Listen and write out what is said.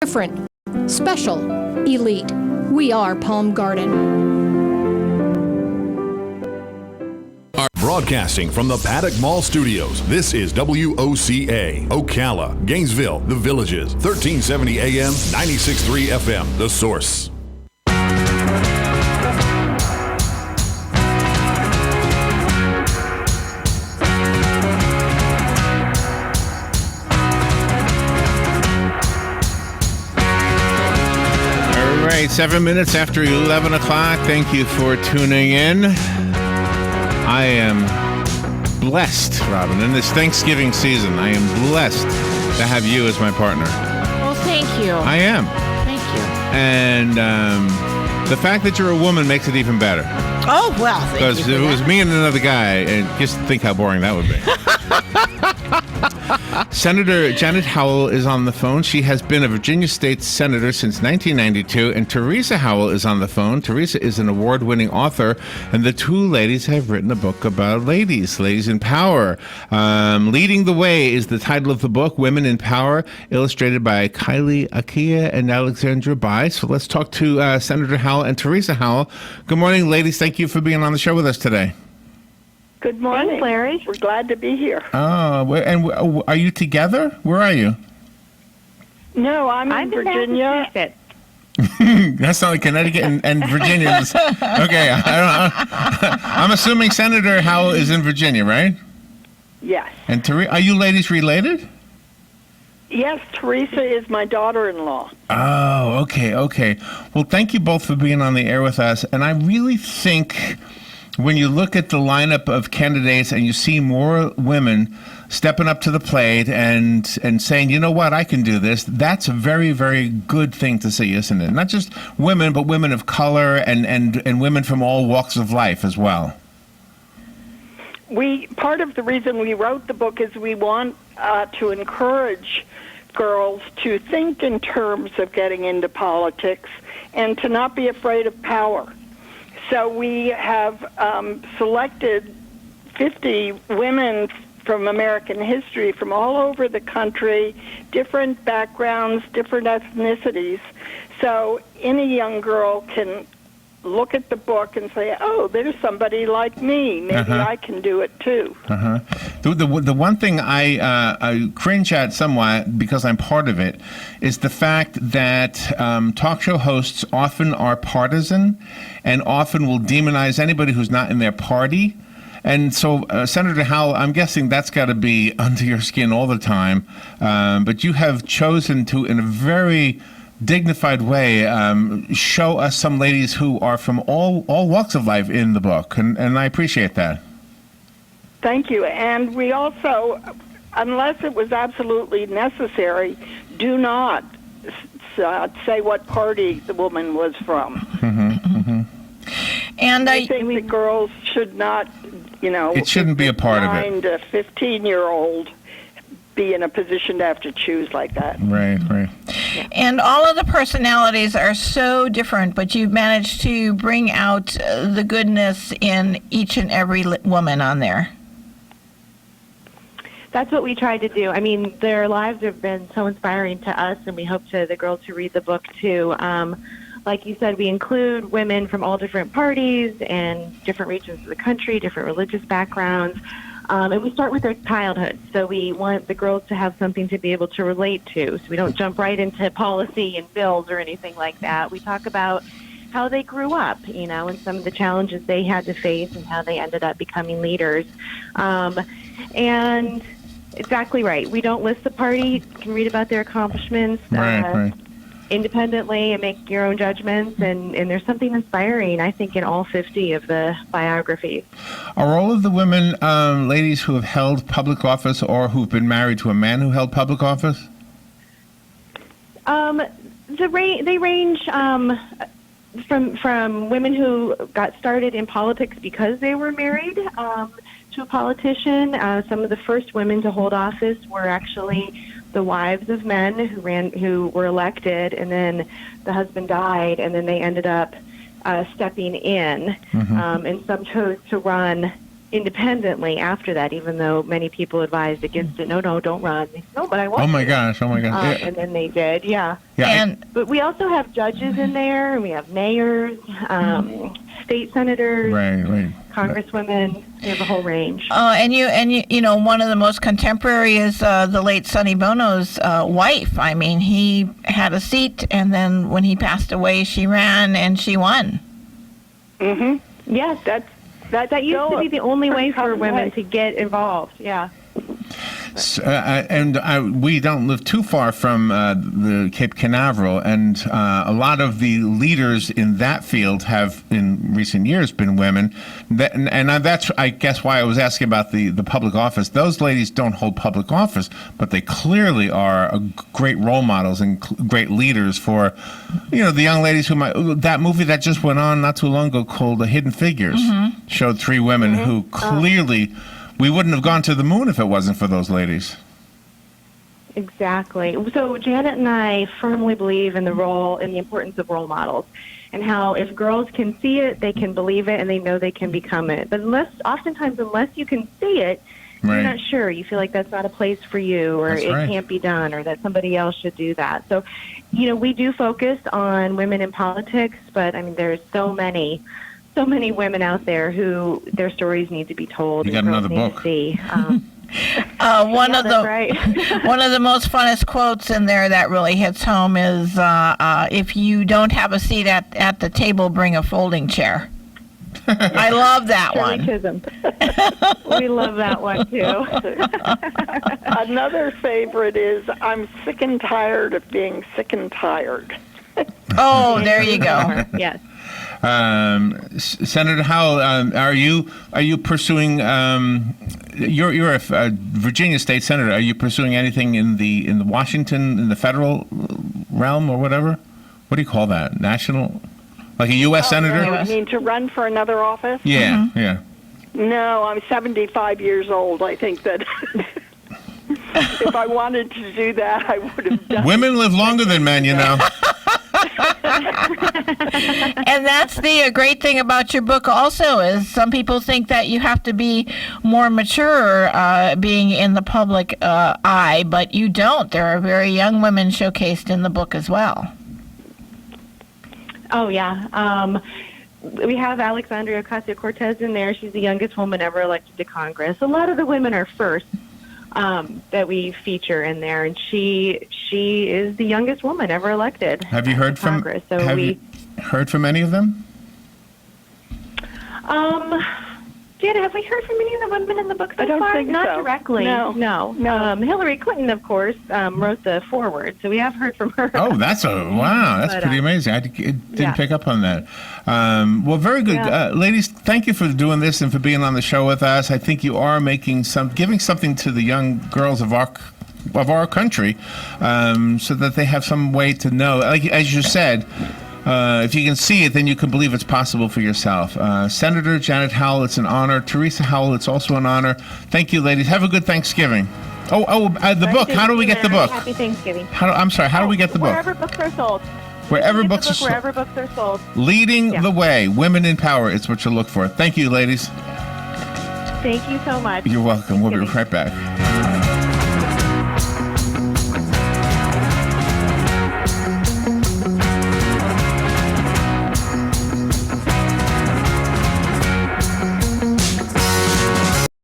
Different, special, elite. We are Palm Garden. Broadcasting from the Paddock Mall Studios, this is WOCA, Ocala, Gainesville, The Villages, 1370 AM, 96.3 FM, The Source. All right, 7 minutes after 11 o'clock. Thank you for tuning in. I am blessed, Robin, in this Thanksgiving season. I am blessed to have you as my partner. Well, thank you. I am. Thank you. And the fact that you're a woman makes it even better. Oh, well, thank you. Because if it was me and another guy, and just think how boring that would be. Senator Janet Howell is on the phone. She has been a Virginia State Senator since 1992. And Theresa Howell is on the phone. Theresa is an award-winning author. And the two ladies have written a book about ladies in power. Leading the Way is the title of the book, Women in Power, illustrated by Kylie Akia and Alexandra Bai. So let's talk to Senator Howell and Theresa Howell. Good morning, ladies. Thank you for being on the show with us today. Good morning, Thanks, Larry. We're glad to be here. Oh, and are you together? Where are you? No, I'm in Virginia. That's not like Connecticut and Virginia. Okay, I'm assuming Senator Howell is in Virginia, right? Yes. And are you ladies related? Yes, Theresa is my daughter-in-law. Oh, okay. Well, thank you both for being on the air with us. And I really think when you look at the lineup of candidates and you see more women stepping up to the plate and saying, you know what, I can do this, that's a very, very good thing to see, isn't it? Not just women, but women of color and women from all walks of life as well. Part of the reason we wrote the book is we want to encourage girls to think in terms of getting into politics and to not be afraid of power. So we have selected 50 women from American history from all over the country, different backgrounds, different ethnicities. So any young girl can look at the book and say, oh, there's somebody like me. Maybe I can do it too. The one thing I cringe at somewhat, because I'm part of it, is the fact that talk show hosts often are partisan and often will demonize anybody who's not in their party. And so, Senator Howell, I'm guessing that's got to be under your skin all the time. But you have chosen to, in a very dignified way, show us some ladies who are from all walks of life in the book, and I appreciate that. Thank you. And we also, unless it was absolutely necessary, do not say what party the woman was from. And I think the girls should not, it shouldn't be a part of it. A 15-year-old be in a position to have to choose like that. Right. And all of the personalities are so different, but you've managed to bring out the goodness in each and every woman on there. That's what we tried to do. I mean, their lives have been so inspiring to us, and we hope to the girls to read the book too. Like you said, we include women from all different parties and different regions of the country, different religious backgrounds. And we start with their childhood. So we want the girls to have something to be able to relate to. So we don't jump right into policy and bills or anything like that. We talk about how they grew up, and some of the challenges they had to face and how they ended up becoming leaders. And exactly right. We don't list the party. You can read about their accomplishments. Right. Independently and make your own judgments, and there's something inspiring, I think, in all 50 of the biographies. Are all of the women ladies who have held public office or who've been married to a man who held public office? They range from women who got started in politics because they were married to a politician. Some of the first women to hold office were actually the wives of men who were elected, and then the husband died, and then they ended up stepping in. And some chose to run independently after that, even though many people advised against it. No, don't run. They said, no, but I want Oh my to. gosh! Oh my gosh! And then they did, yeah. Yeah. And But we also have judges in there, and we have mayors, state senators, Right. congresswomen. We have a whole range. and you know, one of the most contemporary is the late Sonny Bono's wife. I mean, he had a seat, and then when he passed away, she ran and she won. Yes, that used to be the only way for women to get involved. Yeah. We don't live too far from the Cape Canaveral, and a lot of the leaders in that field have, in recent years, been women. That's, I guess, why I was asking about the public office. Those ladies don't hold public office, but they clearly are great role models and great leaders for, the young ladies who might. That movie that just went on not too long ago called Hidden Figures showed three women who clearly. We wouldn't have gone to the moon if it wasn't for those ladies. Exactly. So Janet and I firmly believe in the importance of role models, and how if girls can see it, they can believe it, and they know they can become it. But oftentimes, unless you can see it, Right. you're not sure. You feel like that's not a place for you, or That's it right. can't be done, or that somebody else should do that. So, we do focus on women in politics, but I mean, there's so many women out there who their stories need to be told. You got and girls another need book. to see. One of the that's right. one of the most funnest quotes in there that really hits home is, "If you don't have a seat at the table, bring a folding chair." I love that Shirley one. Chisholm. We love that one too. Another favorite is I'm sick and tired of being sick and tired. Oh, there you go. Yes. Senator Howell, are you pursuing? You're a Virginia state senator. Are you pursuing anything in the Washington, in the federal realm or whatever? What do you call that? National, like a U.S. senator? You mean to run for another office? Yeah, yeah. No, I'm 75 years old. I think that if I wanted to do that, I would have done Women live longer than men, you know. And that's the great thing about your book also, is some people think that you have to be more mature being in the public eye, but you don't. There are very young women showcased in the book as well. Oh, yeah. We have Alexandria Ocasio-Cortez in there. She's the youngest woman ever elected to Congress. A lot of the women are first that we feature in there, and she is the youngest woman ever elected. Have you heard to from? Congress? So Have you heard from any of them? Janet, have we heard from any of the women in the book so I don't far? think Not so. directly. No. Hillary Clinton, of course, wrote the foreword, so we have heard from her. Oh, that's wow! That's But, pretty amazing. I didn't yeah. pick up on that. Well, very good, Yeah. ladies. Thank you for doing this and for being on the show with us. I think you are giving something to the young girls of our country, so that they have some way to know. Like as you said. If you can see it, then you can believe it's possible for yourself. Senator Janet Howell, it's an honor. Theresa Howell, it's also an honor. Thank you, ladies. Have a good Thanksgiving. The book. How do we get the book? Happy Thanksgiving. I'm sorry. How do we get the book? Wherever books are sold. Wherever Get the books are book sold. Wherever books are sold. Leading Yeah. the way. Women in power. It's what you look for. Thank you, ladies. Thank you so much. You're welcome. We'll be right back.